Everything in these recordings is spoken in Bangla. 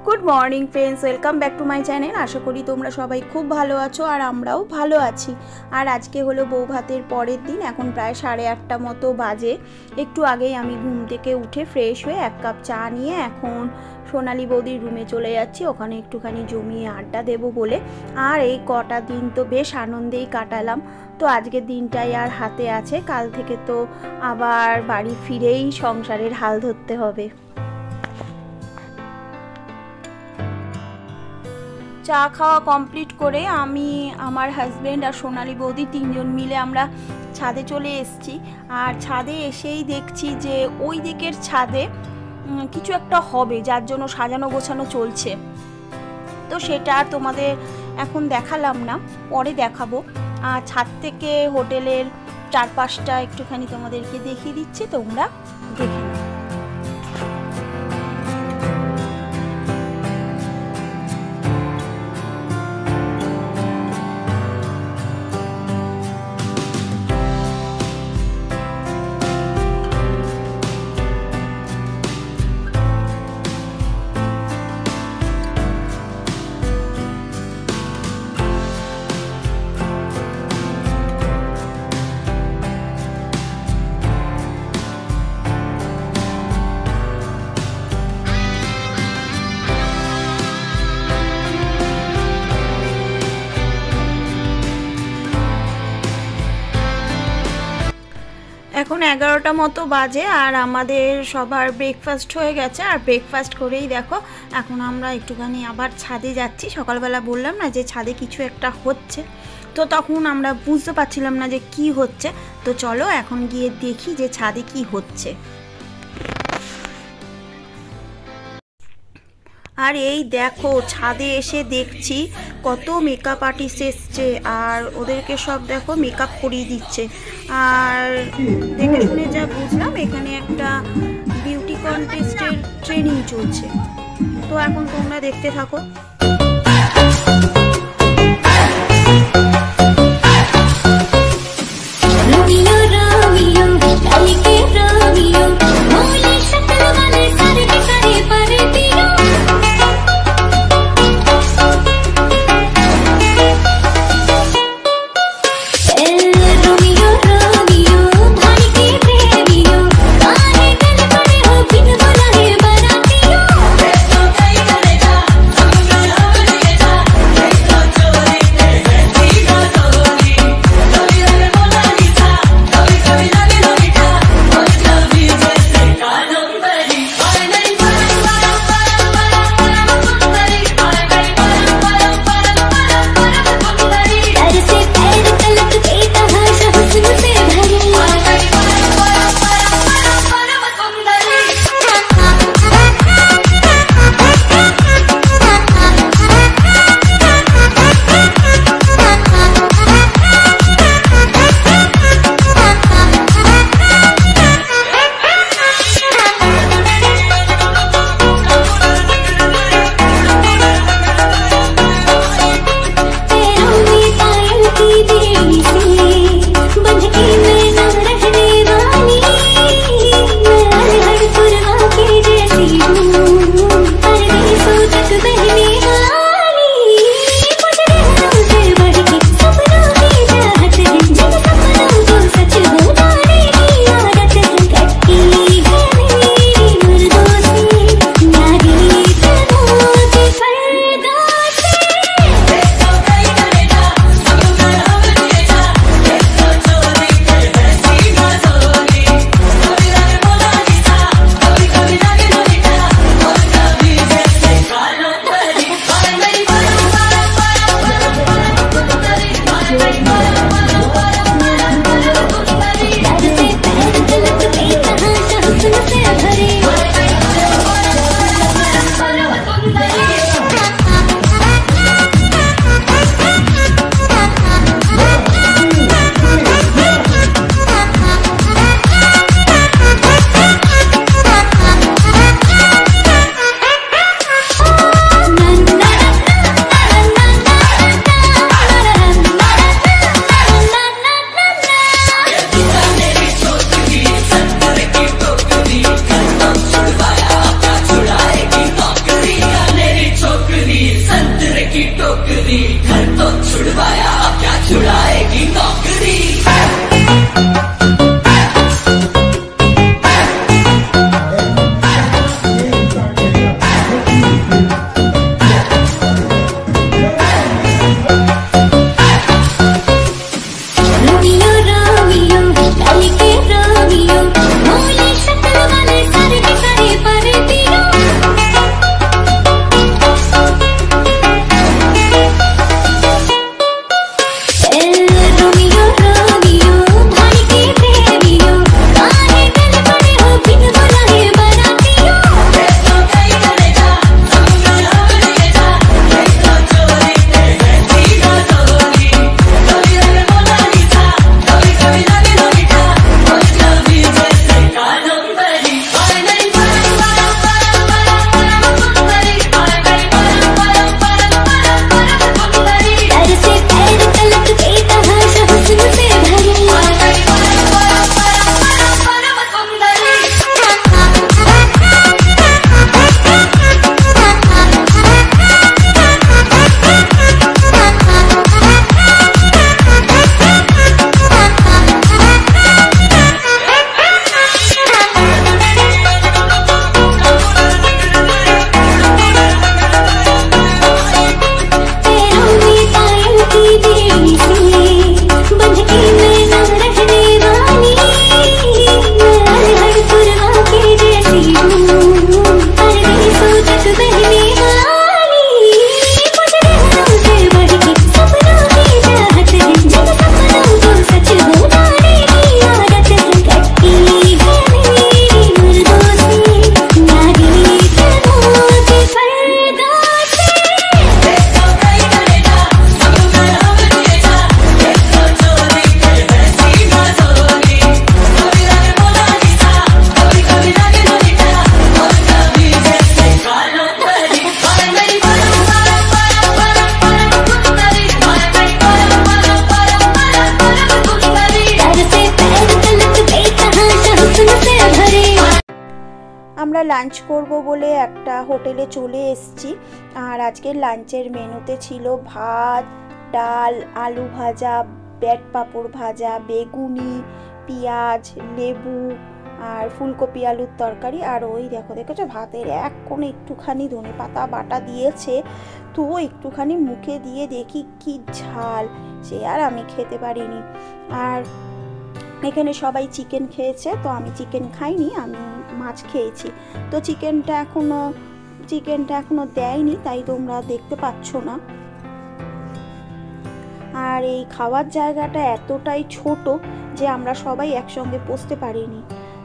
Good morning friends, welcome back to my channel. आशा करी তোমরা সবাই খুব ভালো আছো আর আমরাও ভালো আছি। আর আজকে হলো বউ ভাতের পরের দিন। এখন প্রায় 8:30 মতো বাজে। একটু আগেই আমি ঘুম থেকে উঠে ফ্রেশ হয়ে এক কাপ চা নিয়ে এখন সোনালী বৌদির রুমে চলে যাচ্ছি, ওখানে একটুখানি জমিয়ে আড্ডা দেবো বলে। আর এই কটা দিন তো বেশ আনন্দেই কাটালাম। তো আজকের দিনটাই আর হাতে আছে, কাল থেকে তো আবার বাড়ি ফিরেই সংসারের হাল ধরতে হবে। চা খাওয়া কমপ্লিট করে আমি, আমার হাজব্যান্ড আর সোনালী বৌদি তিনজন মিলে আমরা ছাদে চলে এসেছি। আর ছাদে এসেই দেখছি যে ওই দিকের ছাদে কিছু একটা হবে, যার জন্য সাজানো গোছানো চলছে। তো সেটা তোমাদের এখন দেখালাম না, পরে দেখাবো। আর ছাদ থেকে হোটেলের চারপাশটা একটুখানি তোমাদেরকে দেখিয়ে দিচ্ছি, তোমরা দেখে নাও। এখন 11টা মতো বাজে আর আমাদের সবার ব্রেকফাস্ট হয়ে গেছে। আর ব্রেকফাস্ট করেই দেখো এখন আমরা একটুখানি আবার ছাদে যাচ্ছি। সকালবেলা বললাম না যে ছাদে কিছু একটা হচ্ছে, তো তখন আমরা বুঝতে পারছিলাম না যে কি হচ্ছে। তো চলো এখন গিয়ে দেখি যে ছাদে কি হচ্ছে। আর এই দেখো ছাদে এসে দেখছি কত মেকআপ আর্টিস্ট এসছে, আর ওদেরকে সব দেখো মেকআপ করিয়ে দিচ্ছে। আর দেখে শুনে যা বুঝলাম এখানে একটা বিউটি কন্টেস্টের ট্রেনিং চলছে। তো এখন তোমরা দেখতে থাকো। লাঞ্চ করব বলে একটা হোটেলে চলে এসেছি। আর আজকের লাঞ্চের মেনুতে ছিল ভাত, ডাল, আলু ভাজা, ব্যাট পাঁপড় ভাজা, বেগুনি, পেঁয়াজ, লেবু আর ফুলকপি আলুর তরকারি। আর ওই দেখেছো ভাতের এক কোণে একটুখানি ধনেপাতা বাটা দিয়েছে, তো একটুখানি মুখে দিয়ে দেখি কি ঝাল, সে আর আমি খেতে পারিনি। আর এখানে সবাই চিকেন খেয়েছে, তো আমি চিকেন খাইনি, আমি মাছ খেয়েছি। তো চিকেনটা এখনো দেয়নি, তাই তোমরা দেখতে পাচ্ছ না। আর এই খাওয়ার জায়গাটা এতটাই ছোট যে আমরা সবাই একসঙ্গে বসতে পারিনি।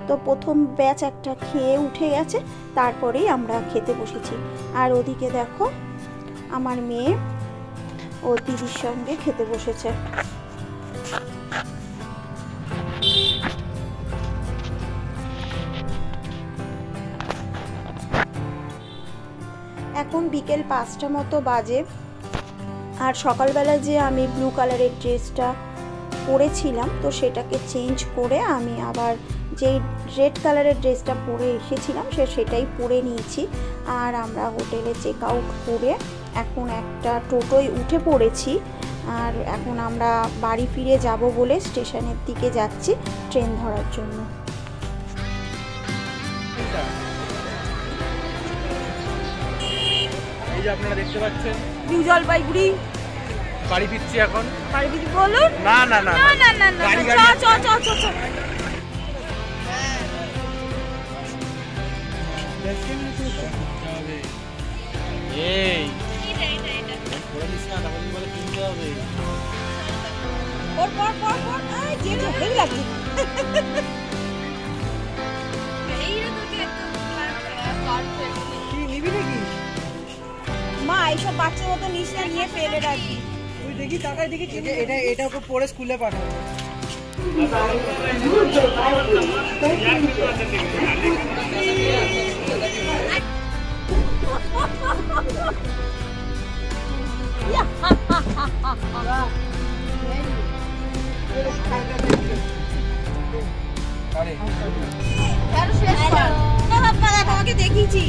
তো প্রথম ব্যাচ একটা খেয়ে উঠে গেছে, তারপরেই আমরা খেতে বসেছি। আর ওদিকে দেখো আমার মেয়ে ও দিদির সঙ্গে খেতে বসেছে। এখন বিকেল 5টা মতো বাজে। আর সকালবেলা যে আমি ব্লু কালারের ড্রেসটা পরেছিলাম, তো সেটাকে চেঞ্জ করে আমি আবার যেই রেড কালারের ড্রেসটা পরে এসেছিলাম সেটাই পরে নিয়েছি। আর আমরা হোটেলে চেক আউট করে এখন একটা টোটোয় উঠে পড়েছি। আর এখন আমরা বাড়ি ফিরে যাব বলে স্টেশনের দিকে যাচ্ছি ট্রেন ধরার জন্য। এই যে আপনারা দেখতে পাচ্ছেন নিউ জলপাইগুড়ি বাড়ি ফিরছি এখন। বাড়ি ফিরে বলুন না না না না না না না গাড়ি চ চ চ চ এই পুরো মিস না তখন বলে কিনতে হবে। পর পর পর পর আই যে হেভি লাগছে। কি নিবি নাকি? মা এইসব বাচ্চার মতো নিস না, নিয়ে ফেলে রাখবি। তুই দেখি তাকায় দেখি এটা ওকে পরে স্কুলে পাঠাবো। তোমাকে দেখিয়েছি।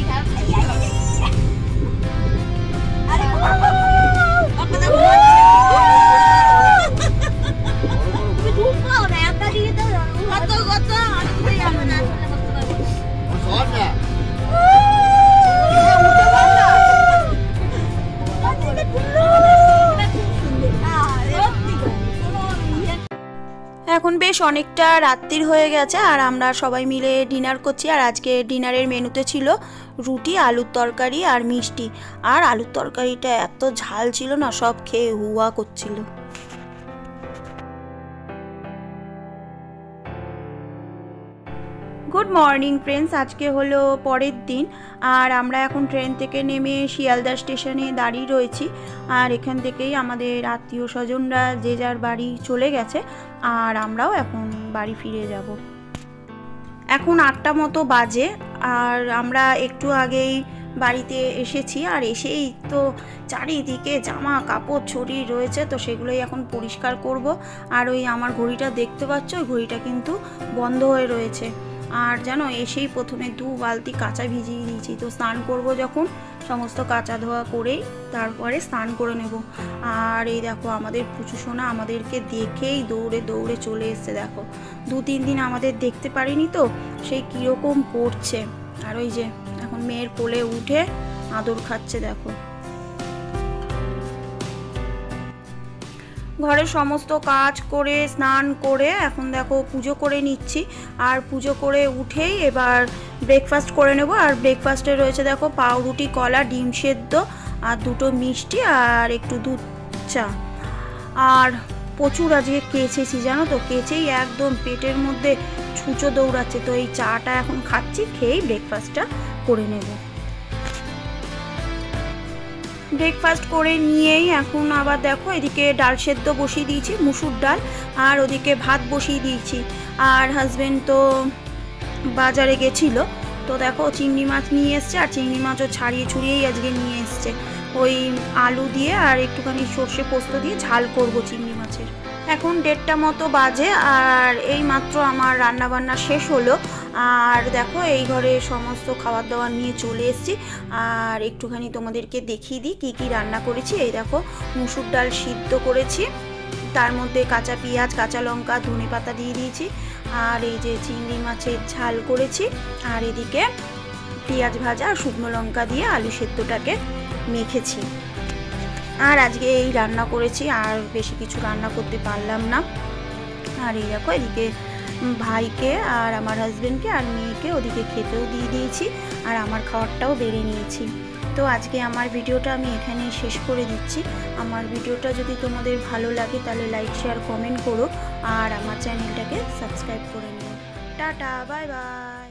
এখন বেশ অনেকটা রাত্রির হয়ে গেছে আর আমরা সবাই মিলে ডিনার করছি। আর আজকে ডিনারের মেনুতে ছিল রুটি, আলুর তরকারি আর মিষ্টি। আর আলুর তরকারিটা এত ঝাল ছিল না, সব খেয়ে হুয়া করছিল। গুড মর্নিং ফ্রেন্ডস, আজকে হলো পরের দিন। আর আমরা এখন ট্রেন থেকে নেমে শিয়ালদা স্টেশনে দাঁড়িয়ে রয়েছি। আর এখান থেকেই আমাদের আত্মীয় স্বজনরা যে যার বাড়ি চলে গেছে, আর আমরাও এখন বাড়ি ফিরে যাব। এখন 8টা মতো বাজে আর আমরা একটু আগেই বাড়িতে এসেছি। আর এসেই তো চারিদিকে জামা কাপড় ছড়িয়ে রয়েছে, তো সেগুলোই এখন পরিষ্কার করব। আর ওই আমার ঘড়িটা দেখতে পাচ্ছ, ওই ঘড়িটা কিন্তু বন্ধ হয়ে রয়েছে। আর জানো, এসেই প্রথমে 2 বালতি কাঁচা ভিজিয়ে দিয়েছি। তো স্নান করব যখন, সমস্ত কাঁচা ধোয়া করেই তারপরে স্নান করে নেব। আর এই দেখো আমাদের পুচু সোনা আমাদেরকে দেখেই দৌড়ে দৌড়ে চলে এসছে। দেখো 2-3 দিন আমাদের দেখতে পারিনি, তো সেই কীরকম করছে। আর ওই যে এখন মেয়ের কোলে উঠে আদর খাচ্ছে। দেখো ঘরের সমস্ত কাজ করে স্নান করে এখন দেখো পুজো করে নিচ্ছি। আর পুজো করে উঠেই এবার ব্রেকফাস্ট করে নেব। আর ব্রেকফাস্টে রয়েছে দেখো পাউরুটি, কলা, ডিম সেদ্ধ আর 2টো মিষ্টি আর একটু দুধ চা। আর প্রচুর আজকে কেচেছি জানো তো, কেচেই একদম পেটের মধ্যে ছুঁচো দৌড়াচ্ছে। তো এই চাটা এখন খাচ্ছি, খেয়েই ব্রেকফাস্টটা করে নেব। ব্রেকফাস্ট করে নিয়েই এখন আবার দেখো এদিকে ডাল সেদ্ধ বসিয়ে দিয়েছি, মুসুর ডাল। আর ওদিকে ভাত বসিয়ে দিয়েছি। আর হাজবেন্ড তো বাজারে গেছিলো, তো দেখো চিংড়ি মাছ নিয়ে এসছে। আর চিংড়ি মাছও ছাড়িয়ে ছুড়িয়েই আজকে নিয়ে এসছে। ওই আলু দিয়ে আর একটুখানি সর্ষে পোস্ত দিয়ে ঝাল করব চিংড়ি মাছের। এখন 1:30 মতো বাজে আর এই মাত্র আমার রান্নাবান্না শেষ হলো। আর দেখো এই ঘরে সমস্ত খাবার দাবার নিয়ে চলে এসেছি। আর একটুখানি তোমাদেরকে দেখিয়ে দিই কী কী রান্না করেছি। এই দেখো মুসুর ডাল সিদ্ধ করেছি, তার মধ্যে কাঁচা পেঁয়াজ, কাঁচা লঙ্কা, ধনে পাতা দিয়ে দিয়েছি। আর এই যে চিংড়ি মাছের ঝাল করেছি। আর এদিকে পেঁয়াজ ভাজা আর শুকনো লঙ্কা দিয়ে আলু সেদ্ধটাকে মেখেছি। আর আজকে এই রান্না করেছি, আর বেশি কিছু রান্না করতে পারলাম না। আর এই দেখো এদিকে ভাইকে আর আমার হাজবেন্ডকে আর মেয়েকে ওদিকে খেতেও দিয়ে দিয়েছি, আর আমার খাবারটাও বেড়ে নিয়েছি। তো আজকে আমার ভিডিওটা আমি এখানে শেষ করে দিচ্ছি। আমার ভিডিওটা যদি তোমাদের ভালো লাগে তাহলে লাইক, শেয়ার, কমেন্ট করো, আর আমার চ্যানেলটাকে সাবস্ক্রাইব করে নিও। Tata, bye bye.